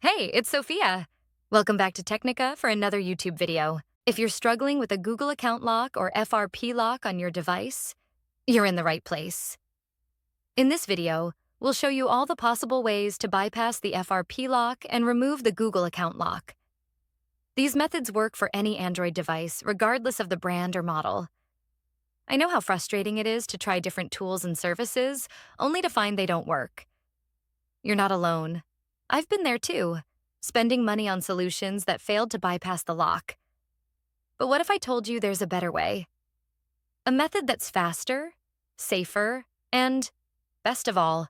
Hey, it's Sophia. Welcome back to Technica for another YouTube video. If you're struggling with a Google account lock or FRP lock on your device, you're in the right place. In this video, we'll show you all the possible ways to bypass the FRP lock and remove the Google account lock. These methods work for any Android device, regardless of the brand or model. I know how frustrating it is to try different tools and services, only to find they don't work. You're not alone. I've been there too, spending money on solutions that failed to bypass the lock. But what if I told you there's a better way? A method that's faster, safer, and, best of all,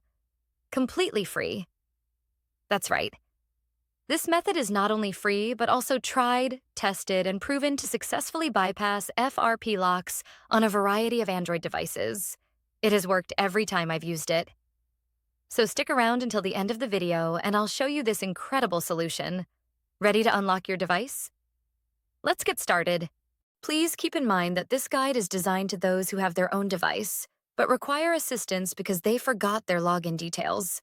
completely free. That's right. This method is not only free, but also tried, tested, and proven to successfully bypass FRP locks on a variety of Android devices. It has worked every time I've used it. So stick around until the end of the video and I'll show you this incredible solution. Ready to unlock your device? Let's get started. Please keep in mind that this guide is designed to those who have their own device, but require assistance because they forgot their login details.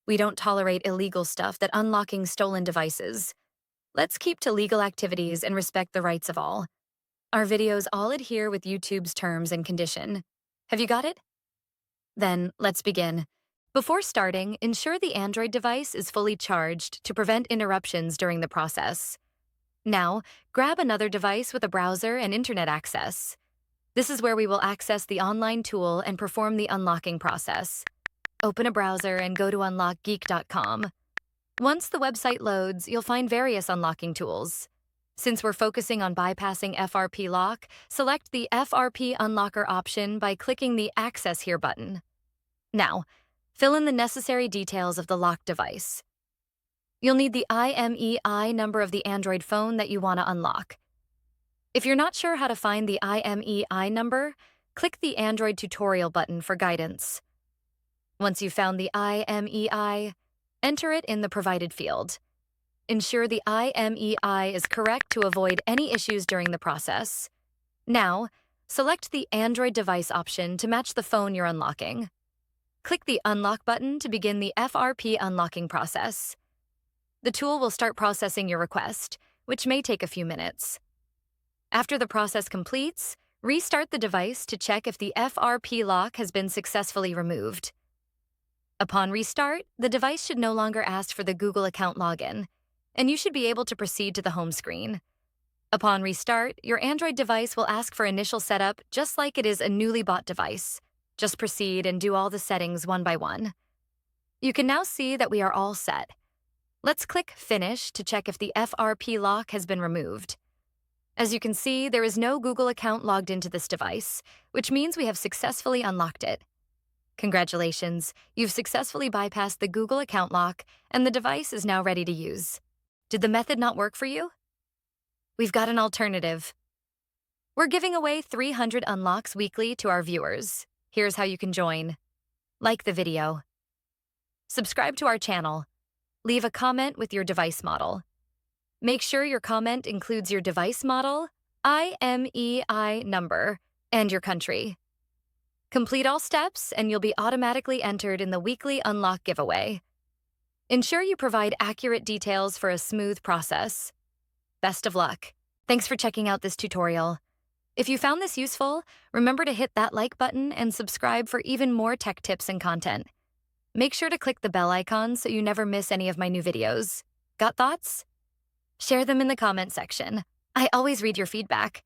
We don't tolerate illegal stuff that unlocking stolen devices. Let's keep to legal activities and respect the rights of all. Our videos all adhere with YouTube's terms and condition. Have you got it? Then let's begin. Before starting, ensure the Android device is fully charged to prevent interruptions during the process. Now, grab another device with a browser and internet access. This is where we will access the online tool and perform the unlocking process. Open a browser and go to unlockgeek.com. Once the website loads, you'll find various unlocking tools. Since we're focusing on bypassing FRP lock, select the FRP unlocker option by clicking the Access Here button. Now, fill in the necessary details of the locked device. You'll need the IMEI number of the Android phone that you want to unlock. If you're not sure how to find the IMEI number, click the Android tutorial button for guidance. Once you've found the IMEI, enter it in the provided field. Ensure the IMEI is correct to avoid any issues during the process. Now, select the Android device option to match the phone you're unlocking. Click the Unlock button to begin the FRP unlocking process. The tool will start processing your request, which may take a few minutes. After the process completes, restart the device to check if the FRP lock has been successfully removed. Upon restart, the device should no longer ask for the Google account login, and you should be able to proceed to the home screen. Upon restart, your Android device will ask for initial setup just like it is a newly bought device. Just proceed and do all the settings one by one. You can now see that we are all set. Let's click Finish to check if the FRP lock has been removed. As you can see, there is no Google account logged into this device, which means we have successfully unlocked it. Congratulations, you've successfully bypassed the Google account lock, and the device is now ready to use. Did the method not work for you? We've got an alternative. We're giving away 300 unlocks weekly to our viewers. Here's how you can join. Like the video. Subscribe to our channel. Leave a comment with your device model. Make sure your comment includes your device model, IMEI number, and your country. Complete all steps and you'll be automatically entered in the weekly unlock giveaway. Ensure you provide accurate details for a smooth process. Best of luck. Thanks for checking out this tutorial. If you found this useful, remember to hit that like button and subscribe for even more tech tips and content. Make sure to click the bell icon so you never miss any of my new videos. Got thoughts? Share them in the comment section. I always read your feedback.